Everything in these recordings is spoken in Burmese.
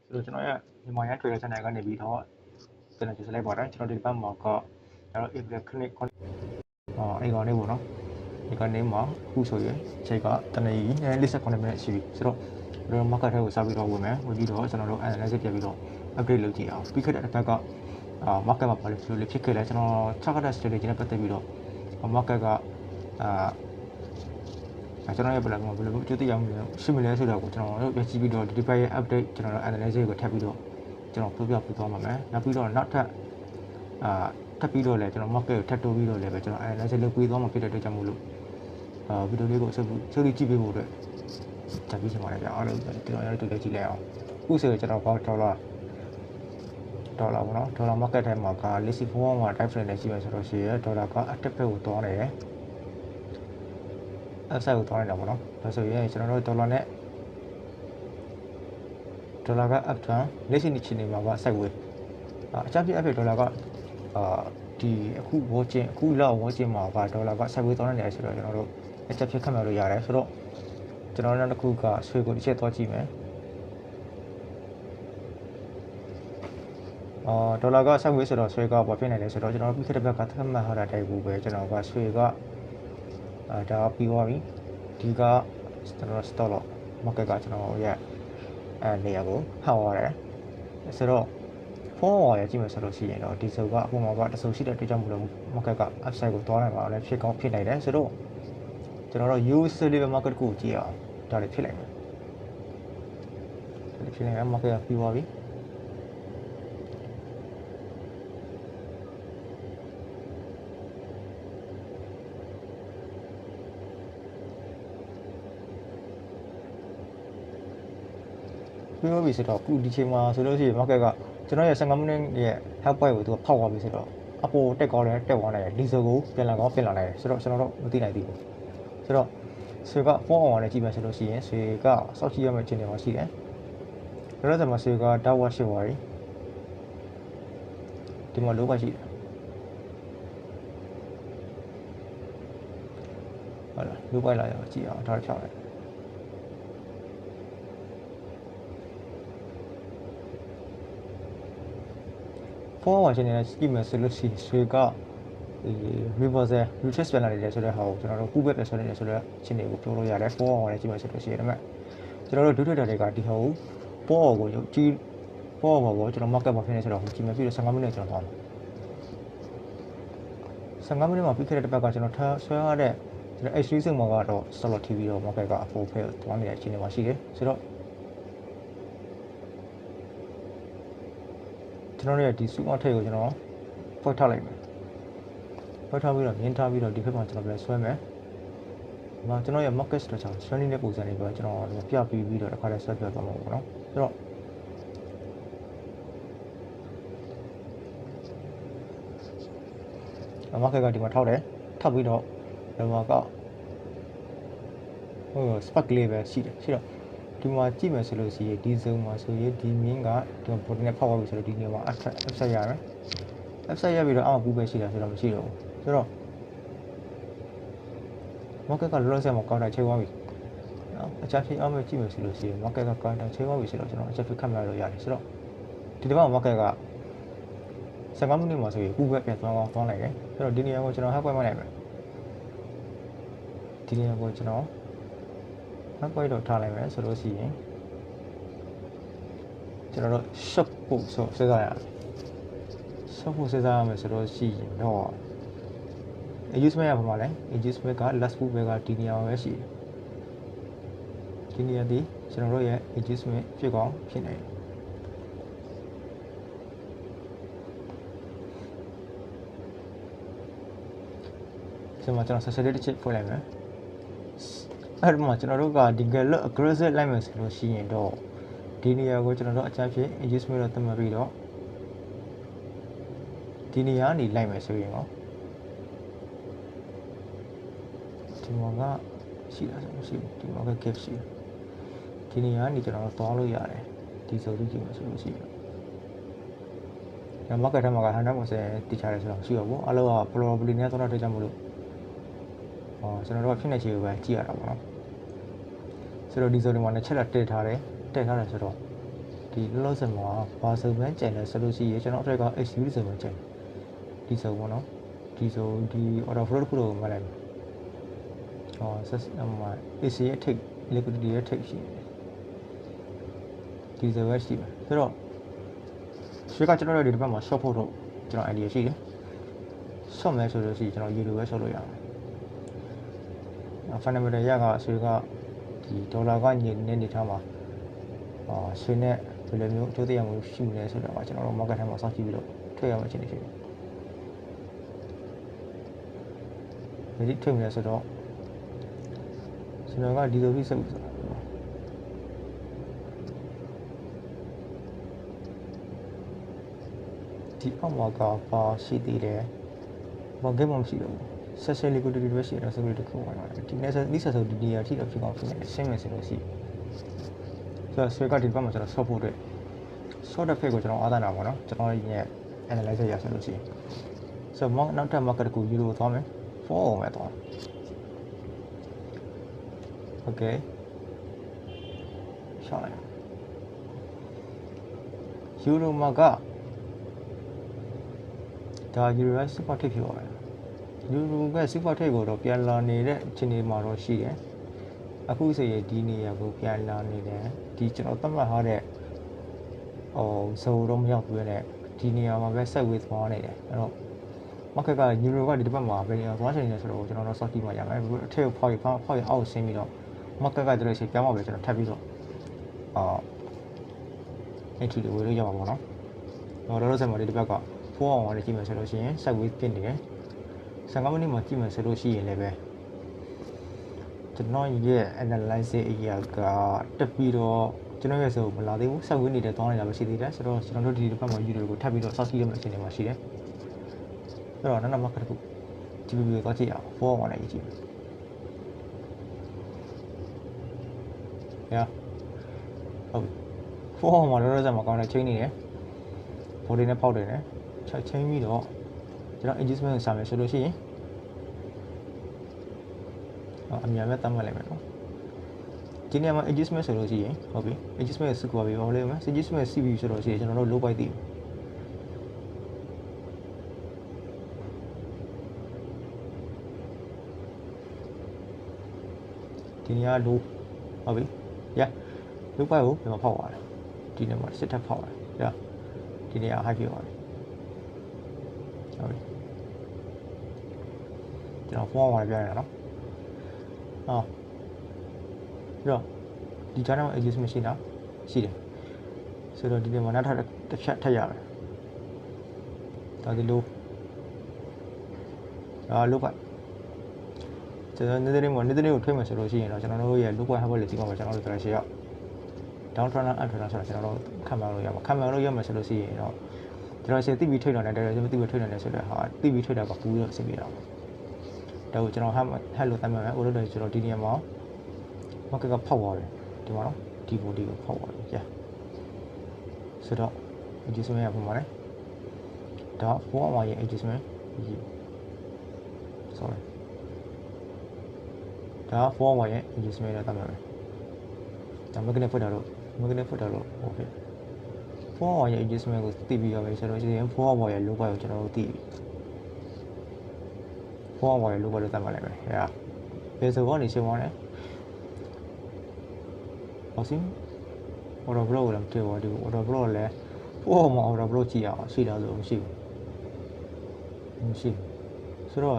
ဆိုတော့ကျွန်တော်ရဲ့မြန်မာရန် Trader Channel ကနေပြီးတော့ကျွန်တော်ကြည့်စလိုက်ပါတယ်ကျွန်တော်ဒီဘက်မှာကကျွန်တော် April Clinic အဲ့ကောင်လေးပေါ့နော်ဒီကနေမှာအခုဆိုရင်ချိန်ကတနည်း49မိနစ်ရှိပြီဆိုတော့ကျွန်တော် market ထဲကိုစပြီးတော့ဝင်မယ်ဝင်ပြီးတော့ကျွန်တော်တို့ analysis ပြပြီးတော့ update လုပ်ကြည့်အောင်ပြီးခဲ့တဲ့တစ်ပတ်ကmarket မှာဘာလို့ဖြစ်ခဲ့လဲကျွန်တော် target strategy နဲ့ပတ်သက်ပြီးတော့ market ကကျွန်တော်ရဲ့ plan မှာဘယ်လိုကြိုးသိရမလဲရှိမလဲဆိုတော့ကိုကျွန်တော်တို့ပြကြည့်ပြီးတော့ဒီတစ်ပတ်ရဲ့ update ကျွန်တော်တို့ analysis ကိုထပ်ပြီးတော့ကျွန်တော်ပြပြသွားမှာမယ်နောက်ပြီးတော့နောက်ထပ်ထပ်ပြီးတော့လည်းကျွန်တော် market ကိုထပ်တိုးပြီးတော့လည်းပဲကျွန်တော် analysis လုပ်ပြီးသွားမှာဖြစ်တဲ့အတွက်ကြောင့်မို့လို့ဗီဒီယိုလေးကိုဆက်ပြီးကြည့်ပေးဖို့အတွက်ထပ်ပြီးချင်ပါတယ်ဗျအားလုံးကျွန်တော်ရတူလေးကြည့်လိုက်အောင်အခုဆိုကျွန်တော်ဒေါ်လာပေါ့နော်ဒေါ်လာ market ထဲမှာက44မှာ type frame နဲ့ရှိရဆိုတော့ရှိရဒေါ်လာက active ဘက်ကိုသွားနေတယ်upside ကိုသွားနေတာပေါ့နော်ဒါဆိုရင်ကျွန်တော်တို့ဒေါ်လာနဲ့ဒေါ်လာက upturn လက်ရှိချိန်မှာက sideways အချမ်းပြအဖြစ်ဒေါ်လာကဒီအခု watching အခုလောက် watching မှာကဒေါ်လာက sideways သွားနေတယ်ဆိုတော့ကျွန်တော်တို့အချက်ဖြစ်ခတ်မှလို့ရတယ်ဆိုတော့ကျွန်တော်တို့နောက်တစ်ခုကဆွေကိုတစ်ချက်သွားကြည့်မယ်ဒေါ်လာက sideways ဆိုတော့ဆွေကဘာဖြစ်နေလဲဆိုတော့ကျွန်တော်တို့ပြီးခဲ့တဲ့ဘက်ကသတ်မှတ်ထားတာတိုက်ဘူးပဲကျွန်တော်ကဆွေကဒါပြီးသွားပြီဒီကကျွန်တော် stop loss market ကကျွန်တော်ရဲ့နေရာကိုဟောက်ရတယ်ဆိုတော့ဖုန်းဝါရကြည့်မယ်ဆိုလို့ရှိရင်တော့ဒီစုပ်ကအပေါ်မှာကတစုပ်ရှိတဲ့အတွက်ကြောင့်မလို့ market က upside ကိုသွားနိုင်ပါလည်းဖြစ်ကောင်းဖြစ်နိုင်တယ်ဆိုတော့ကျွန်တော်တို့ US level market ကိုကြည့်အောင်ဒါလေးဖြစ်လိုက်မယ်ဒါလေးဖြစ်နေတယ် market ကပြီးသွားပြီပြီးတော့ပြီဆိုတော့အခုဒီချိန်မှာဆိုလို့ရှိရင် market ကကျွန်တော်ရဲ့15မိနစ်ရဲ့ help point ကိုသူကဖောက်သွားပြီဆိုတော့အပေါ်တက်ကောင်းတယ်တက်သွားနိုင်တယ်ဒီဆိုကိုပြန်လာကောင်းပြန်လာနိုင်တယ်ဆိုတော့ကျွန်တော်တို့မသိနိုင်သေးဘူးဆိုတော့ဆွေက4 hour နဲ့ကြည့်မယ်ဆိုလို့ရှိရင်ဆွေကစောက်ကြည့်ရမယ့်အခြေအနေမှာရှိတယ်ဒါတော့ကျွန်တော်ဆွေက downward ရှိသွားပြီဒီမှာ low ပဲရှိတယ်ဟုတ်လား low ပဲလာရအောင်ကြည့်အောင်ဒါချောက်လိုက်4 hour ချိန်နဲ့ကြည့်မယ်ဆိုလို့ရှိရင်ဆွေကreversal retrace ပြန်လာနေတယ်ဆိုတဲ့ဟာကိုကျွန်တော်တို့ကူးပဲပြန်ဆွဲနေတယ်ဆိုတော့အခြေအနေကိုပြောလို့ရတယ်4 hour နဲ့ကြည့်မယ်ဆိုလို့ရှိရင်ဒါပေမဲ့ကျွန်တော်တို့ဒုထက်တာတွေကဒီဟာကို4 hour ကိုကြည့်4 hour ကိုကျွန်တော် market မှာဖြစ်နေဆိုတော့ကြည့်မယ်ပြီးတော့15မိနစ်ကျွန်တော်သွားမယ်15မိနစ်မှာပြီးခဲ့တဲ့တစ်ပတ်ကကျွန်တော်ထားဆွဲရတဲ့ကျွန်တော် H3 စုံမှာကတော့ stop loss ထိပြီးတော့ market ကအပေါ်ဖက်သွားနေတဲ့အခြေအနေမှာရှိတယ်ဆိုတော့ကျွန်တော်ရဲ့ဒီစုအထိပ်ကိုကျွန်တော်ဖွက်ထားလိုက်မယ်ဖွက်ထားပြီးတော့မြင်ထားပြီးတော့ဒီဘက်မှာကျွန်တော်ပြန်ဆွဲမယ်ဒီမှာကျွန်တော်ရဲ့ market structure ဆွဲနေတဲ့ပုံစံတွေပဲကျွန်တော်ပြပြီးတော့တစ်ခါတည်းဆွဲပြသွားမှာပေါ့နော်ဆိုတော့market ကဒီမှာထောက်တယ်ထောက်ပြီးတော့ဒီမှာကspark လေးပဲရှိတယ်ရှိတော့ဒီမှာကြည့်မယ်ဆိုလို့ရှိရင်ဒီ zone မှာဆိုရင်ဒီမြင်းကဒီဘုတ်နဲ့ဖောက်သွားပြီဆိုတော့ဒီနေရာမှာ upside ရမယ် upside ရပြီးတော့အောက်ပူပဲရှိတာဆိုတော့မရှိတော့ဘူးဆိုတော့ market ကလောလောဆယ်မှာ counter ချိန်သွားပြီနော်အချာဖြစ်အောင်ကြည့်မယ်ဆိုလို့ရှိရင် market က counter ချိန်သွားပြီဆိုတော့ကျွန်တော်အချက်ဖြစ်ခတ်မှလို့ရတယ်ဆိုတော့ဒီတစ်ပတ် market က15မိနစ်မှာဆိုရင်ပူပဲပြန်သွားနိုင်တယ်ဆိုတော့ဒီနေရာကိုကျွန်တော်ဟပ်ပွဲမှနိုင်မယ်ဒီနေရာကိုကျွန်တော်ဟပ်ပွဲတော့ထားလိုက်မယ်ဆိုလို့ရှိရင်ကျွန်တော်တို့ shop ဖို့ဆိုစဉ်းစားရမယ် shop ဖို့စဉ်းစားရမယ်ဆိုတော့ရှိရင်တော့ adjustment ရပါမှာလဲ adjustment က last move ပဲကဒီနေရာပဲရှိတယ်ဒီနေရာဒီကျွန်တော်တို့ရဲ့ adjustment ဖြစ်ကောင်းဖြစ်နေတယ်ဒီမှာကျွန်တော် set တစ်ချက်ဖွင့်လိုက်မယ်အဲ့ဒီမှာကျွန်တော်တို့ကဒီ aggressive လိုက်မယ်ဆိုလို့ရှိရင်တော့ဒီနေရာကိုကျွန်တော်တို့အချမ်းဖြစ် adjustment တော့သတ်မှတ်ပြီးတော့ဒီနေရာကနေလိုက်မယ်ဆိုရင်တော့ဒီမှာကရှိတာဆိုမရှိဘူးဒီမှာက gap ရှိတယ်ဒီနေရာကနေကျွန်တော်တို့သွားလို့ရတယ်ဒီဆိုလို့ကြည့်မယ်ဆိုလို့ရှိရင် market ထဲမှာက 100% တိကျတယ်ဆိုတော့ရှိတော့ဘူးအလောက probability နဲ့သွားတဲ့ကြောင့်မလို့ကျွန်တော်တို့ကဖြစ်နေချေကိုပဲကြည့်ရတာပေါ့နော်ဆိုတော့ဒီဆိုဒီမှာလည်းချက်လက်တက်ထားတယ်ဆိုတော့ ဒီလောလောဆယ်မှာဘာစုံမှန်းကျန်တယ်ဆိုလို့ရှိရင်ကျွန်တော်အတွက်က HU စုံမှန်းကျန်ဒီစုံပေါ့နော်ဒီစုံဒီ order flow တစ်ခုတော့မှတ်လိုက်မယ်ဆက်မှာ AC ရဲ့ take liquidity ရဲ့ take ရှိတယ်ဒီစုံပဲရှိမယ်ဆိုတော့ရွှေကကျွန်တော်တို့ဒီတစ်ပတ်မှာ short ဖို့တော့ကျွန်တော် idea ရှိတယ် short မယ်ဆိုလို့ရှိရင်ကျွန်တော် euro ပဲ short လို့ရမယ် fundamental ရကရွှေကဒီဒေါ်လာကညနေနေထားမှာရွှေနဲ့ဘယ်လိုမျိုးအကျိုးတရားမျိုးရှိမလဲဆိုတော့ကျွန်တော်တို့ market ထဲမှာစောင့်ကြည့်ပြီးတော့ထည့်ရမယ့်အခြေအနေဖြစ်တယ်ဒီထည့်မယ်ဆိုတော့ကျွန်တော်ကဒီလိုပြီးဆက်ပြီးဆိုတာဒီအောက်မှာကပါရှိသေးတယ်ဘာကိမှမရှိတော့ဘူးဆက်ဆက် liquidity တွေရှိတော့ security ကိုဝင်လာတယ်ဒီနေ့ဒီဆက်ဆိုဒီနေရာထိတော့ဖြစ်အောင်ဖြစ်နေရှင်းမယ်ဆိုလို့ရှိဆိုတော့ဆွေကဒီဘက်မှာကျွန်တော် support တွေ short တဲ့ fake ကိုကျွန်တော်အားသာတာပေါ့နော်ကျွန်တော်ရဲ့ analyze ရဆိုလို့ရှိရင်ဆိုတော့နောက်ထပ် market ကို euro သွားမယ်4အောင်ပဲသွား okay ရှောင်းလိုက် euro မှာကဒါ euro ရဲ့ super trade ဖြစ်သွားတယ် euro က super trade ကိုတော့ပြန်လာနေတဲ့အခြေအနေမှာတော့ရှိတယ်အခုဆိုရင်ဒီနေရာကိုပြန်လာနေတယ်ဒီကျွန်တော်သတ်မှတ်ထားတဲ့ဇိုတော့မရောက်ဘူးနဲ့ဒီနေရာမှာပဲဆက်ဝေးသွားနေတယ်အဲ့တော့ market က euro ကဒီတစ်ပတ်မှာဘယ်နေရာသွားချင်နေလဲဆိုတော့ကျွန်တော်တို့ short ကြည့်မှရမယ်အခုအထက်ကိုဖောက်ရအောက်ဆင်းပြီးတော့ market ကတို့ရှိပြောင်းပါပဲကျွန်တော်ထပ်ပြီးတော့entry တွေဝေလို့ရမှာပေါ့နော်တော့လောလောဆယ်မှာဒီတစ်ပတ်က4အောင်ဝင်ကြည့်မယ်ဆိုလို့ရှိရင်ဆက်ဝေးဖြစ်နေတယ်15မိနစ်မှာကြည့်မယ်ဆိုလို့ရှိရင်လည်းပဲကျွန်တော်ရဲ့ analysis အရာကတက်ပြီးတော့ကျွန်တော်ရဲ့ဆိုမလာသေးဘူးဆက်ဝေးနေတဲ့တောင်းနေတာပဲရှိသေးတယ်ဆိုတော့ကျွန်တော်တို့ဒီတစ်ပတ်မှာ video ကိုထပ်ပြီးတော့စောင့်ကြည့်ရမယ့်အခြေအနေမှာရှိတယ်အဲ့တော့နောက် market ကိုဒီ video ကိုကြည့်အောင်4အောင်ဝင်ကြည့်ရဟုတ်4အောင်မှာလောလောဆယ်မှာကောင်းတဲ့ chain နေတယ် body နဲ့ပေါက်တယ်နဲ့chain ပြီးတော့ကျွန်တော် adjustment ကိုစာမယ်ဆိုလို့ရှိရင်အများမဲ့တတ်မှတ်လိုက်မယ်နော်ဒီနေရာမှာ adjustment ဆိုလို့ရှိရင်ဟုတ်ပြီ adjustment စစ်ကွာပြီးပါလိမ့်မယ် adjustment စစ်ပြီးဆိုတော့ရှိရင်ကျွန်တော်တို့ low buy တည်ဒီနေရာ low ဟုတ်ပြီ low buy ကိုပြန်ဖောက်သွားတယ်ဒီနေရာမှာစစ်ထပ်ဖောက်တယ်ဒီနေရာ high ဖြစ်သွားတယ်ဟုတ်ပြီကျွန်တော် forward ဝင်ပြရအောင်နော်ပြီးတော့ဒီချားတော့ adjustment ရှိတာရှိတယ်ဆိုတော့ဒီနေ့မှာနောက်ထပ်တစ်ချက်ထပ်ရမယ်ဒါဒီလိုlow buy ကျွန်တော်နေ့တိုင်းကိုထွေးမယ်ဆိုလို့ရှိရင်တော့ကျွန်တော်တို့ရဲ့ low buy high buy လေးဒီမှာပဲကျွန်တော်တို့ပြောရရှိရ down trend up trend ဆိုတော့ကျွန်တော်တို့ခံမှန်းလို့ရမှာဆိုလို့ရှိရင်တော့ကျွန်တော်ရှယ်တိပြီးထိတာနဲ့တော်တော်ကျွန်တော်တိပြီးထိတာနဲ့ဆိုတော့ဟာတိပြီးထိတာကပူပြီးတော့အဆင်ပြေတာပေါ့ဒါကိုကျွန်တော်ဟက်လို့တတ်မှတ်မယ် order ကျွန်တော်ဒီနေရာမှာ market ကဖောက်သွားတယ်ဒီမှာနော်ဒီ body ကိုဖောက်သွားတယ်ဆိုတော့ adjustment ရပုံပါတယ်ဒါ4 hour ရဲ့ adjustment sorry ဒါ4 hour ရဲ့ adjustment နဲ့တတ်မှတ်မယ်ဒါ magnet ဖွက်တာလို့ okay 4 hour ရဲ့ adjustment ကိုသိပြီးရမယ်ဆိုတော့ဒီ4 hour ရဲ့ low buy ကိုကျွန်တော်တို့သိပြီ4 hour ရဲ့ low buy လို့သတ်မှတ်လိုက်မယ်ဘယ်ဆိုကနေရှင်းသွားလဲဟုတ်စီ order block ကိုလည်းမတွေ့ပါဘူး order block လည်း4 hour မှာ order block ကြည့်ရအောင်ရှိလားဆိုမရှိဘူးဆိုတော့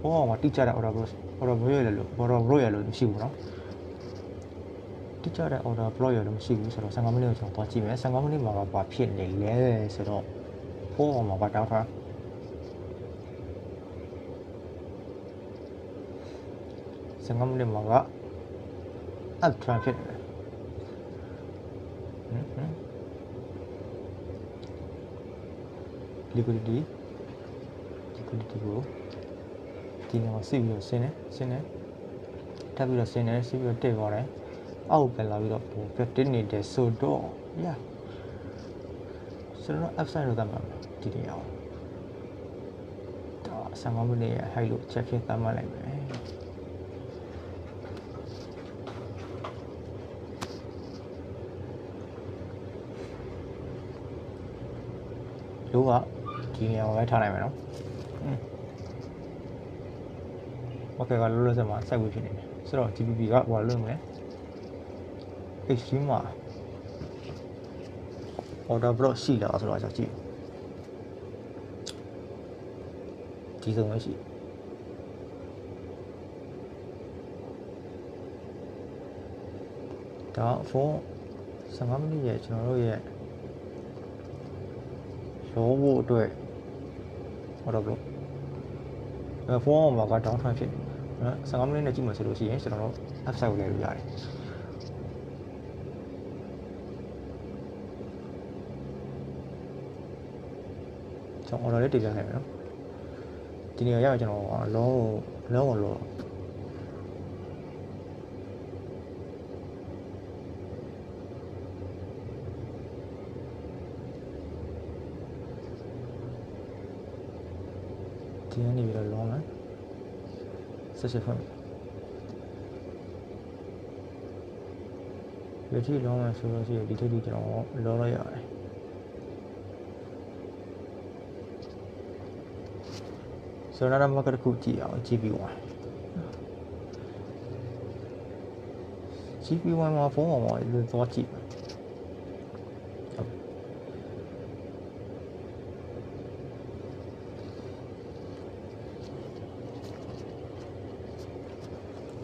4 hour မှာတိကျတဲ့ order block ရလို့မရှိဘူးเนาะတိကျတဲ့ order block ရလို့မရှိဘူးဆိုတော့15မိနစ်ကိုကျွန်တော်သွားကြည့်မယ်15မိနစ်မှာဘာဖြစ်နေလဲဆိုတော့4 hour မှာဘာတောင်းထား15မိနစ်မှာက up trend ဖြစ်နေတယ်liquidity ကိုဒီနေ့မှာစစ်ပြီးတော့ဆင်းနေထပ်ပြီးတော့ဆင်းနေစစ်ပြီးတော့တက်သွားတယ်အောက်ပြန်လာပြီးတော့တက်နေတယ်ဆိုတော့ဆိုတော့ upside လို့သတ်မှတ်မယ်ဒီနေရာဒါ15မိနစ်ရဲ့ high လို့ချက်ဖြစ်သတ်မှတ်လိုက်မယ် လို့ကဒီနေရာမှာပဲထားနိုင်မယ်နော်โอเคကလောလောဆယ်မှာစိုက်ဝေးဖြစ်နေတယ်ဆိုတော့ GPP ကဟိုလွတ်မယ် extreme မှာ order block ရှိလားဆိုတော့ကျွန်တော်ကြည့်ဒီစုံပဲရှိဒါဖုန်း15မိနစ်ရဲ့ကျွန်တော်တို့ရဲ့ရောဖို့အတွက် order block ဖုန်းမှာက down time ဖြစ်နော်15မိနစ်နဲ့ကြည့်မှဆိုလို့ရှိရင်ကျွန်တော်တို့ app site ကိုလဲလို့ရတယ်ကျွန်တော် order လေးတင်ပြနိုင်မယ်နော်ဒီနေရာရောက်ကျွန်တော်လုံးဝဒီနေ့ပြီးတော့လုံးမယ်ဆက်ချက်ဖွင့်ဒီထိလုံးမယ်ဆိုလို့ရှိရင်ဒီထိကျွန်တော်လုံးလိုက်ရတယ်ဆိုတော့နောက်တစ်ခုကြည့်အောင် GP1 မှာဖုန်းပေါ်မှာသွားကြည့်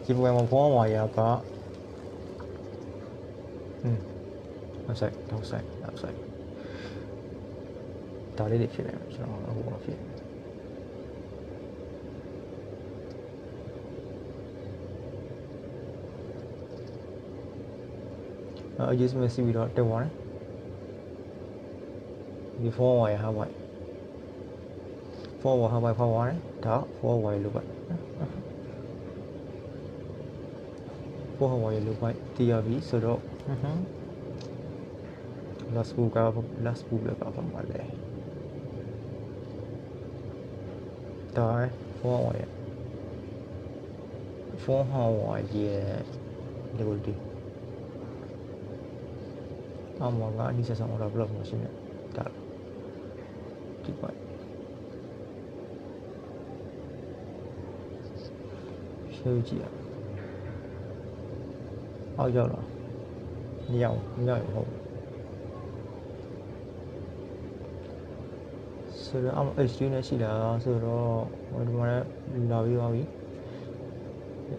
GP1 မှာဖုန်းပေါ်မှာရပါupside ဒါလေးတွေဖြစ်နေတယ်ကျွန်တော်ဟိုဖြစ်adjustment စီပြီးတော့တက်သွားတယ်ဒီဖုန်းဝါရဟာဝိုင်ဖုန်းဝါဟာဝိုင်ဖောက်သွားတယ်ဒါဖုန်းဝါရလို့ပဲဖုန်းဝါရလို့ပဲတည်ရပြီဆိုတော့last book ကဘာမှလဲဒါဖုန်းဝါရlevel 2အမောင်ကအနည်းဆက်ဆောင် order block မရှိနဲ့ဒါဒီပိုင်ရှေ့ကြည့်ရအောက်ရောက်လာမရောက်ဟုတ်ဆိုတော့HD နဲ့ရှိလာဆိုတော့ဒီမှာလာပြီးပါပြီ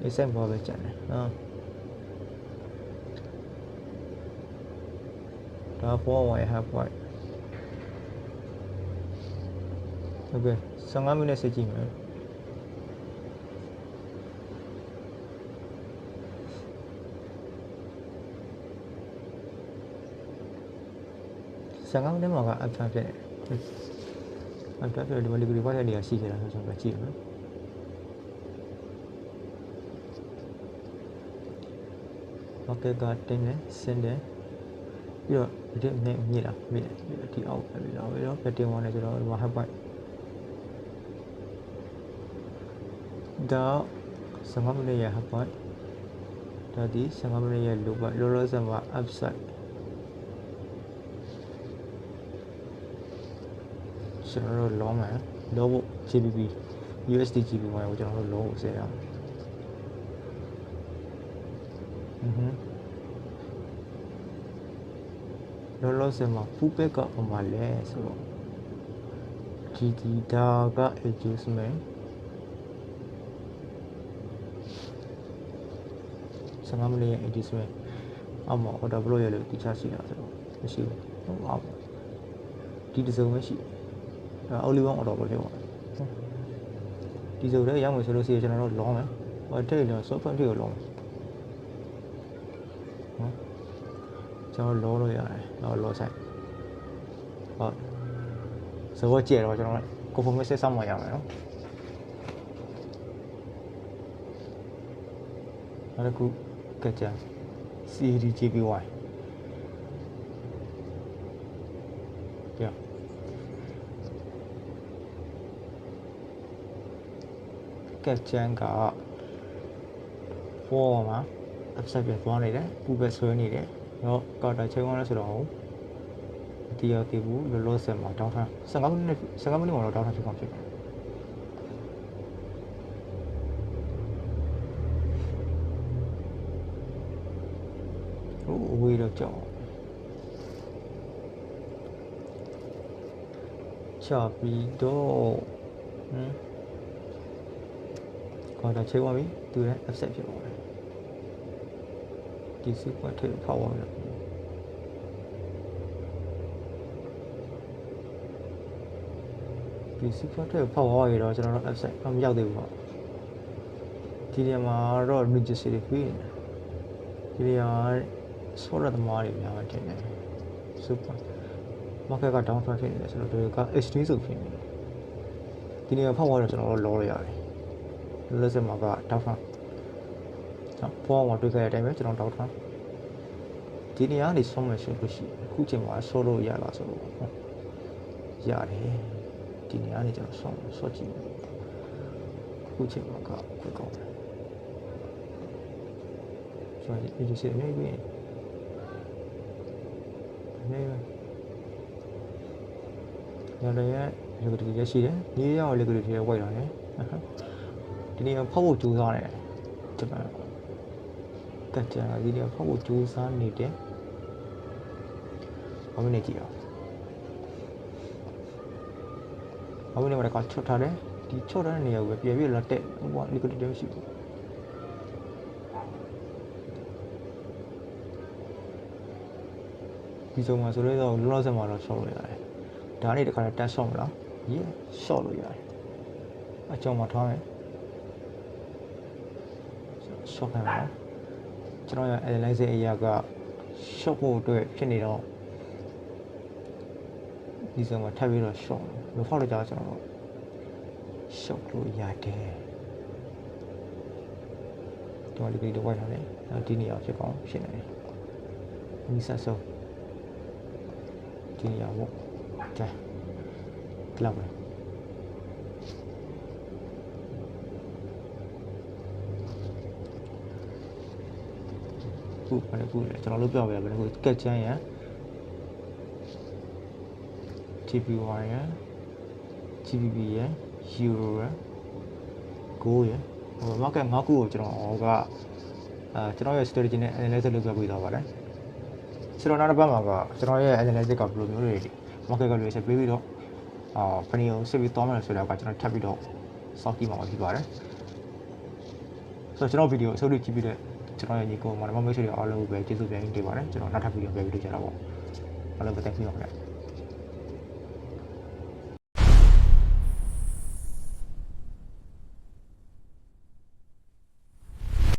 asset ဘောပဲကျန်တယ်နော်ဒါပေါ်ဝိုင်ဟပ်ဝိုင်โอเค15မိနစ်စစ်ကြည့်မယ်15မိနစ်မှာက up time ဖြစ်တယ်ဒီမှာ liquid report တဲ့နေရာရှိခဲ့တာဆိုတော့ကြည့်ရမယ်โอเคကတင်းနဲ့ဆင်းတယ်ပြီးတော့ဒီနဲ့မြည်လာဒီအောက်ပဲပြီးတော့တင်ဝင်နေဆိုတော့ဒီမှာ hub point ဒါ15မိနစ်ရဲ့ hub point ဒါဒီ15မိနစ်ရဲ့ low point လောလောဆယ်မှာ upside ကျွန်တော်တို့လောမယ်လောဖို့ GBP USD GBP ကိုကျွန်တော်တို့လောဖို့ဆက်ရအောင်လောလောဆယ်မှာဖူးပက်ကဟိုမှာလဲဆိုတော့ဒီဒါက adjustment 15မိနစ်ရဲ့ adjustment အမော order block ရလို့တခြားရှိတာဆိုတော့မရှိဘူးဟုတ်ပါဘူးဒီတစ်စုံပဲရှိဒါအောက်လီဝမ် order block လေးပေါ့ဒီစုံလည်းရောက်မယ်ဆိုလို့ရှိရင်ကျွန်တော်တို့လောမယ်ဟိုတိတ်လို့ software တွေကိုလောမယ်ကျွန်တော်လောလို့ရတယ်လောဆိုင်ဟုတ်စဘောကျဲတော့ကျွန်တော် conformity စောင့်မှရမယ်နော်နောက်တစ်ခုကကြ CDGPY ကြကကြန်က4မှာ upside ပြန်သွားနေတယ်ပူပဲဆွဲနေတယ်တော့ကောက်တာချိန်သွားလဲဆိုတော့ တရားတည်ဘူးလောလောဆယ်မှာတောင်းထား15မိနစ်မှာတော့တောင်းထားဖြစ်ကောင်းဖြစ်တယ်ဟိုအဝေးတော့ကြောက်ချပြီးတော့ခေါ်တာချိန်ပါပြီသူလည်း offset ဖြစ်သွားတယ်ဒီစီကွက်ထဲဖောက်သွားတယ်ဒီစီကွက်ထဲဖောက်သွားရတော့ကျွန်တော်တို့ offset မရောက်သေးဘူးပေါ့ဒီနေရာမှာတော့ register တွေပြီးဒီနေရာဆောရသမားတွေများတယ်တယ် super market က down trend ဖြစ်နေတယ်ဆိုတော့ဒီက extreme ဆိုဖြစ်နေတယ်ဒီနေရာဖောက်သွားတော့ကျွန်တော်တို့လောရရတယ်လက်စမှာက down trend ဘောင်းမှာတွေ့ခဲ့တဲ့အတိုင်းပဲကျွန်တော် down trend ဒီနေရာကနေဆုံးမယ်ဆိုလို့ရှိရင်အခုချိန်မှာဆောလို့ရလားဆိုတော့ရတယ်ဒီနေရာကနေကျွန်တော်ဆော့ကြည့်အခုချိန်မှာကခွကောင်းတယ်ဆိုတော့ဒီစီနေပြီနေရတယ်ရဒီရရှိတယ်ဒီရောက်လေကလေးတွေဝိုက်လာတယ်ဒီနေရာဖောက်ဖို့ကြိုးစားတယ်ဒီမှာကကြဒီနေရာဖောက်ဖို့ကြိုးစားနေတယ်ဘာမနေကြည့်အောင်ဘာမနေမှာကချွတ်ထားတယ်ဒီချွတ်ထားတဲ့နေရာကိုပဲပြည့်ပြည့်လာတက်ဟိုကလေကလေးတွေမရှိဘူးဒီစုံမှာဆိုတော့လောလောဆယ်မှာတော့ဆော့လို့ရတယ်ဒါနဲ့တခါတက်ဆော့မလားရေးဆော့လို့ရတယ်အကြောင်းမှာထားမယ်ဆော့ခံပါကျွန်တော်ရဲ့ analysis အရာက short ဖို့အတွက်ဖြစ်နေတော့ဒီစုံမှာထပ်ပြီးတော့ short လို့ဖောက်လို့ကြာကျွန်တော် short လို့ရတယ်တော်လေးတွေဝိုက်ထားတယ်ဒီနေရာဖြစ်ကောင်းဖြစ်နေတယ်ဒီဆက်ဆုံးဒီနေရာပေါ့ကဲလောက်ပဲခုဘယ်လိုလဲကျွန်တော်လုပ်ပြပါမယ်ဘယ်လိုကက်ချမ်းရန် TPY ရန် GBP ရန် Euro ရန် Go ရန်ဟို market 5ခုကိုကျွန်တော်ကကျွန်တော်ရဲ့ strategy နဲ့ analysis လုပ်ပြပေးသွားပါတယ်ဆိုတော့နောက်တစ်ပတ်မှာကကျွန်တော်ရဲ့ analysis ကဘယ်လိုမျိုးတွေ market ကလွယ်ချက်ပေးပြီးတော့ဖနီကိုစစ်ပြီးသွားမယ်ဆိုတော့ကကျွန်တော်ထပ်ပြီးတော့ စောင့်ကြည့်မှာဖြစ်ပါတယ်ဆိုတော့ကျွန်တော်ဗီဒီယိုအဆုံးထိကြည့်ပြီးတဲ့ကျွန်တော်ရဲ့ညီကိုမောင်နှမမိတ်ဆွေတွေအားလုံးကိုပဲကျေးဇူးပြန်တင်ပါတယ်ကျွန်တော်နောက်ထပ်ဗီဒီယိုပြန်ပြီးတွေ့ကြတာပေါ့အားလုံးပဲ thank you ပါခင်ဗျာ